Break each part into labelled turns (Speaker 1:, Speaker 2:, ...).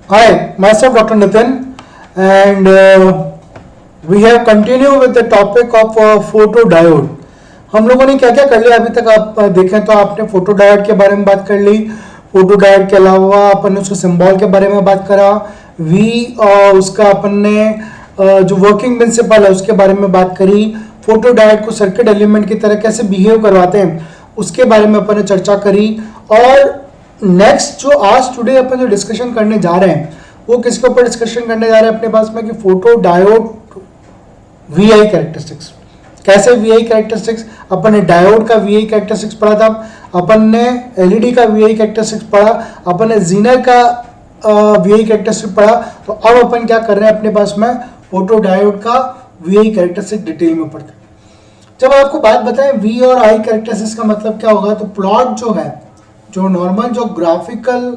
Speaker 1: Hi, myself Dr. Nitin, and we have continued with the topic of photodiode. हम लोगों ने क्या क्या कर लिया अभी तक आप देखें तो आपने फोटो डायोड के बारे में बात कर ली। फोटो डायोड के अलावा अपन ने उसके सिंबल के बारे में बात करा। वी उसका अपन ने जो वर्किंग प्रिंसिपल है उसके बारे में बात करी। फोटो डायोड को सर्किट एलिमेंट की तरह कैसे बिहेव करवाते हैं उसके बारे में अपन ने चर्चा करी। और नेक्स्ट जो आज टुडे अपन जो डिस्कशन करने जा रहे हैं वो किसके ऊपर डिस्कशन करने जा रहे हैं अपने पास में कि फोटो डायोड वीआई कैरेक्टरिस्टिक्स। कैसे वीआई कैरेक्टरिस्टिक्स, अपन ने डायोड का वीआई कैरेक्टरिस्टिक्स पढ़ा था, अपन ने एलईडी का वीआई कैरेक्टरिस्टिक्स पढ़ा, अपन ने जीनर का वीआई कैरेक्टरिस्टिक्स पढ़ा। तो अब अपन क्या कर रहे हैं अपने पास में फोटो डायोड का वीआई कैरेक्टरिस्टिक डिटेल में पढ़ते हैं। जब आपको बात बताएं वी और आई कैरेक्टरिस्टिक्स का मतलब क्या होगा, तो प्लॉट जो है, जो नॉर्मल जो ग्राफिकल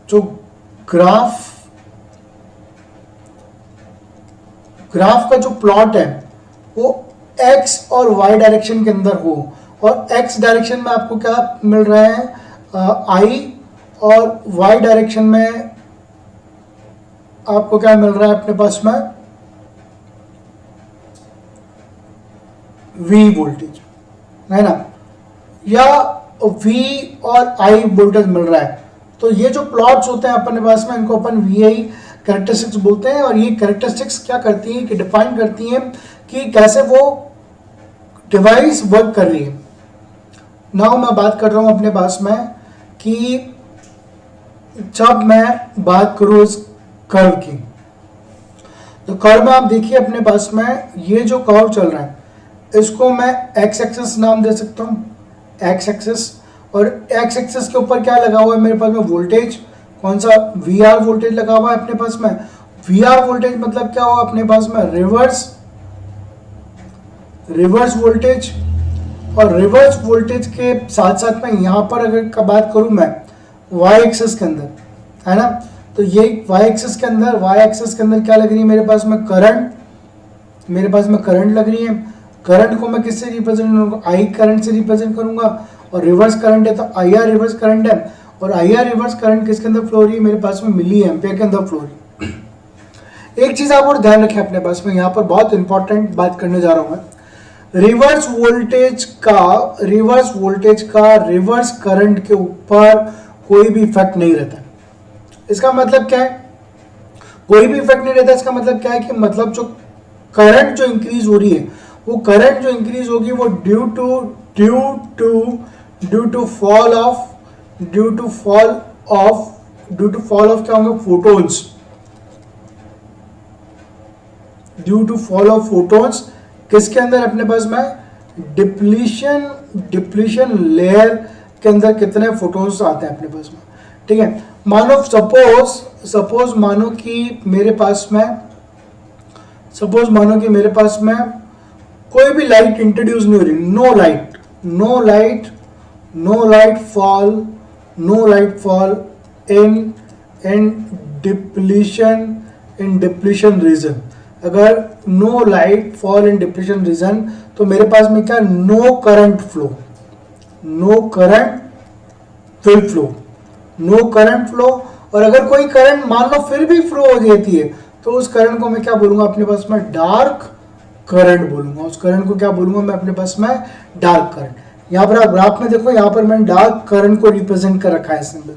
Speaker 1: जो ग्राफ का जो प्लॉट है वो x और y डायरेक्शन के अंदर हो, और x डायरेक्शन में आपको क्या मिल रहा है i, और y डायरेक्शन में आपको क्या मिल रहा है अपने पास में v वोल्टेज, है ना, या v और i वोल्टेज मिल रहा है। तो ये जो प्लॉट्स होते हैं अपने पास में इनको अपन वी कैरेक्टरिस्टिक्स बोलते हैं। और ये कैरेक्टरिस्टिक्स क्या करती हैं कि डिफाइन करती हैं कि कैसे वो डिवाइस वर्क कर रही है। नाउ मैं बात कर रहा हूं अपने पास में कि जब मैं बात करूं इस कर्व की, तो कर्व में आप देखिए अपने पास में ये जो कर्व चल रहा है इसको मैं एक्स एक्सिस नाम दे सकता हूं, एक्स एक्सिस। और एक्स एक्सिस के ऊपर क्या लगा हुआ है मेरे पास में वोल्टेज, कौन सा, वी आर वोल्टेज लगा हुआ है अपने पास में। वी आर वोल्टेज मतलब क्या हुआ अपने पास में रिवर्स वोल्टेज। और रिवर्स वोल्टेज के साथ साथ में यहां पर अगर का बात करूं मैं वाई एक्सिस के अंदर, है ना, तो ये वाई एक्सिस के अंदर क्या लग रही है मेरे पास में करंट, मेरे पास में करंट लग रही है। करंट को मैं किससे रिप्रेजेंट करूंगा, आई करंट से रिप्रेजेंट करूंगा। और रिवर्स करंट है तो आई आर रिवर्स करंट है, और आई आर रिवर्स करंट किसके अंदर फ्लो हो रही है मेरे पास में मिली एम्पियर के अंदर फ्लो हो रही है। एक चीज आप और ध्यान रखें अपने पास में, यहाँ पर बहुत इंपॉर्टेंट बात करने जा रहा हूं मैं। रिवर्स वोल्टेज का रिवर्स करंट के ऊपर कोई भी इफेक्ट नहीं रहता। इसका मतलब क्या है, कोई भी इफेक्ट नहीं रहता। इसका मतलब क्या है कि मतलब जो करंट जो इंक्रीज हो रही है, वो करंट जो इंक्रीज होगी वो ड्यू टू फॉल ऑफ क्या होंगे, photons, due to fall of photons किसके अंदर अपने पास में डिप्लीशन लेयर के अंदर कितने फोटोन्स आते हैं अपने पास में। ठीक है, मानो सपोज मानो कि मेरे पास में कोई भी लाइट इंट्रोड्यूस नहीं हो रही, no light fall in depletion region. अगर no light fall in depletion region तो मेरे पास में क्या, नो करंट फ्लो। और अगर कोई करंट मान लो फिर भी फ्लो हो जाती है तो उस करंट को मैं क्या बोलूंगा अपने पास में, डार्क करंट बोलूंगा। उस करंट को क्या बोलूंगा मैं अपने पास में, डार्क करंट। यहाँ पर आप ग्राफ में देखो, यहाँ पर मैंने डार्क करंट को रिप्रेजेंट कर रखा है सिंबल।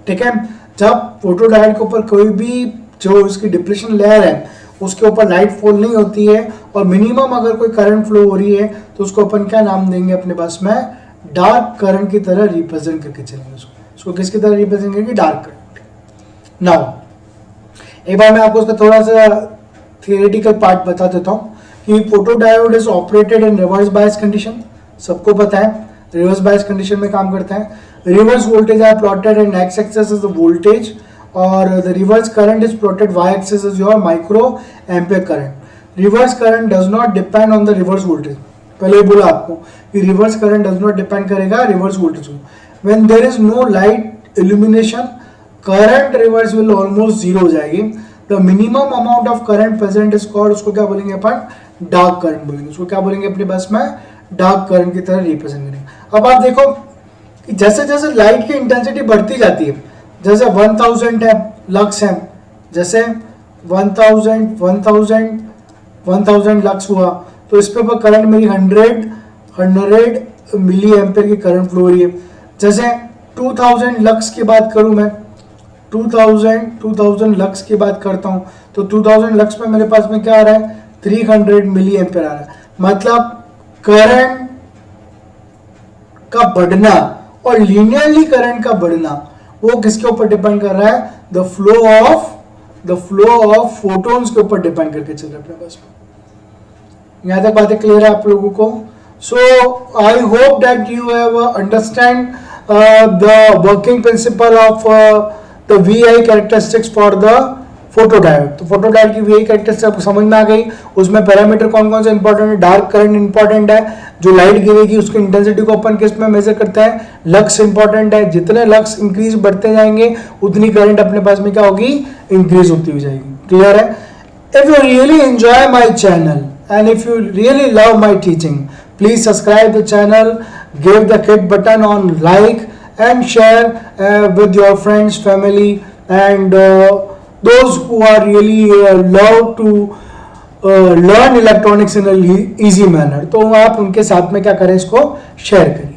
Speaker 1: ठीक है, जब फोटो डायोड के ऊपर कोई भी जो उसकी डिप्लीशन लेयर है उसके ऊपर लाइट फॉल नहीं होती है और मिनिमम अगर कोई करंट फ्लो हो रही है तो उसको अपन क्या नाम देंगे अपने पास में, डार्क करंट की तरह रिप्रेजेंट करके चलेंगे। उसको किसकी तरह रिप्रेजेंट करेंगे, डार्क करंट। नाउ एक बार मैं आपको उसका थोड़ा सा थियोरेटिकल पार्ट बता देता हूँ कि photo diode is operated in reverse bias condition. सबको पता है रिवर्स बायस कंडीशन में काम करता है। Reverse voltage are plotted in X axis is the voltage, और the reverse current is plotted Y axis is your micro ampere current. Reverse current does not depend on the reverse voltage. पहले बोला आपको कि reverse current does not depend करेगा reverse voltage को। When there is no light illumination, current reverse will almost zero हो जाएगी। The minimum amount of current present is called, उसको क्या बोलेंगे अपन, डार्क करंट बोलेंगे। उसको क्या बोलेंगे अपने पास में, डार्क करंट की तरह रिप्रेजेंट करेंगे। अब आप देखो कि जैसे जैसे लाइट की इंटेंसिटी बढ़ती जाती है जैसे 1000 है, लक्स है, जैसे 1000 लक्स हुआ, तो इस पे करंट मेरी 100 मिली एम्पेयर की करंट फ्लो हो रही है। जैसे 2000 लक्स की बात करूं मैं, 2000 लक्स की बात करता हूं, तो 2000 लक्स में मेरे पास में क्या आ रहा है, 300 मिली एम्पेयर आ रहा है। मतलब करंट का बढ़ना और लीनियरली करंट का बढ़ना वो किसके ऊपर डिपेंड कर रहा है, द फ्लो ऑफ फोटोन्स के ऊपर डिपेंड करके चल रहा है अपने पास में। यहां तक बातें क्लियर है आप लोगों को? So I hope that you have understand the working principle of the VI characteristics for the photo diode. तो फोटो डायोड की वीआई कैरेक्टरिस्टिक्स आपको समझ में आ गई। उसमें पैरामीटर कौन कौन से इंपॉर्टेंट है, डार्क करंट इंपॉर्टेंट है, जो लाइट गिरेगी उसकी इंटेंसिटी को अपन किस में मेजर करते हैं, लक्स इंपॉर्टेंट है, जितने लक्स इंक्रीज बढ़ते जाएंगे उतनी करंट अपने पास में क्या होगी, इंक्रीज होती हुई जाएगी। क्लियर है? If you really enjoy my channel and if you really love my teaching, please subscribe the channel, give the kick button on like and share with your friends, family and those who are really love to learn electronics in a easy manner। तो आप उनके साथ में क्या करें, इसको share करिए।